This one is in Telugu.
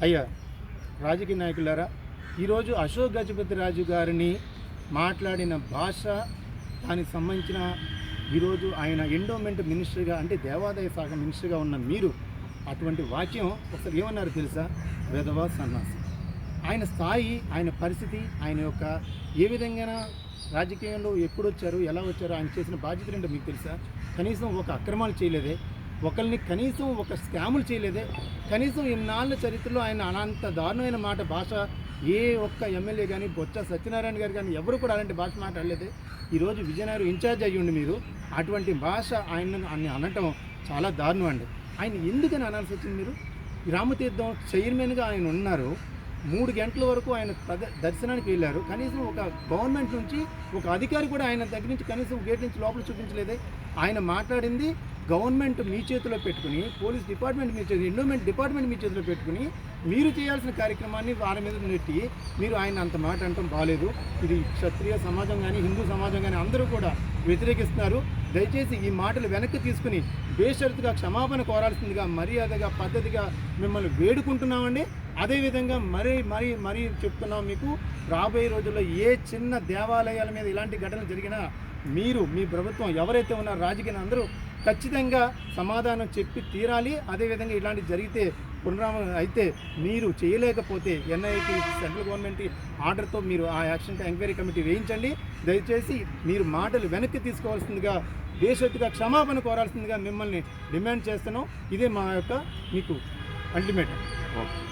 అయ్యా రాజకీయ నాయకులారా, ఈరోజు అశోక్ గజపతి రాజు గారిని మాట్లాడిన భాష, దానికి సంబంధించిన ఈరోజు ఆయన ఎండోమెంట్ మినిస్టర్గా అంటే దేవాదాయ శాఖ మినిస్టర్గా ఉన్న మీరు అటువంటి వాక్యం ఒకసారి ఏమన్నారు తెలుసా? వెధవా సన్నాసి. ఆయన స్థాయి, ఆయన పరిస్థితి, ఆయన యొక్క ఏ విధంగా రాజకీయంలో ఎప్పుడు వచ్చారు, ఎలా వచ్చారు, ఆయన చేసిన బాధ్యతలు ఏంటో మీకు తెలుసా? కనీసం ఒక అక్రమాలు చేయలేదే, ఒకరిని కనీసం ఒక స్కాములు చేయలేదే, కనీసం ఇన్నాళ్ళ చరిత్రలో ఆయన అనంత దారుణమైన మాట భాష ఏ ఒక్క ఎమ్మెల్యే కానీ, బొత్స సత్యనారాయణ గారు కానీ ఎవరు కూడా అలాంటి భాష మాట్లాడలేదే. ఈరోజు విజయనగరం ఇన్ఛార్జ్ అయ్యండి మీరు అటువంటి భాష ఆయన అనటం చాలా దారుణం అండి. ఆయన ఎందుకని అనాల్సి వచ్చింది? మీరు రామతీర్థం చైర్మన్గా ఆయన ఉన్నారు, 3 గంటల వరకు ఆయన దర్శనానికి వెళ్ళారు. కనీసం ఒక గవర్నమెంట్ నుంచి ఒక అధికారి కూడా ఆయన దగ్గర నుంచి కనీసం గేట్ నుంచి లోపల చూపించలేదే. ఆయన మాట్లాడింది గవర్నమెంట్ మీ చేతిలో పెట్టుకుని, పోలీస్ డిపార్ట్మెంట్ మీ చేతిలో, ఎండోమెంట్ డిపార్ట్మెంట్ మీ చేతిలో పెట్టుకుని మీరు చేయాల్సిన కార్యక్రమాన్ని వారి మీద నెట్టి మీరు ఆయన అంత మాట అనటం బాగాలేదు. ఇది క్షత్రియ సమాజం కానీ, హిందూ సమాజం కానీ అందరూ కూడా వ్యతిరేకిస్తున్నారు. దయచేసి ఈ మాటలు వెనక్కి తీసుకుని బేషరతుగా క్షమాపణ కోరాల్సిందిగా, మర్యాదగా, పద్ధతిగా మిమ్మల్ని వేడుకుంటున్నామండి. అదేవిధంగా మరీ చెప్తున్నాం, మీకు రాబోయే రోజుల్లో ఏ చిన్న దేవాలయాల మీద ఇలాంటి ఘటనలు జరిగినా మీరు, మీ ప్రభుత్వం ఎవరైతే ఉన్నారో రాజకీయ అందరూ ఖచ్చితంగా సమాధానం చెప్పి తీరాలి. అదేవిధంగా ఇలాంటివి జరిగితే పునరావృతం అయితే మీరు చేయలేకపోతే ఎన్ఐటి సెంట్రల్ గవర్నమెంట్ ఆర్డర్తో మీరు ఆ యాక్షన్ ఎంక్వైరీ కమిటీ వేయించండి. దయచేసి మీరు మాటలు వెనక్కి తీసుకోవాల్సిందిగా, దేశత్తుగా క్షమాపణ కోరాల్సిందిగా మిమ్మల్ని డిమాండ్ చేస్తున్నాం. ఇదే మా యొక్క మీకు అల్టిమేటం.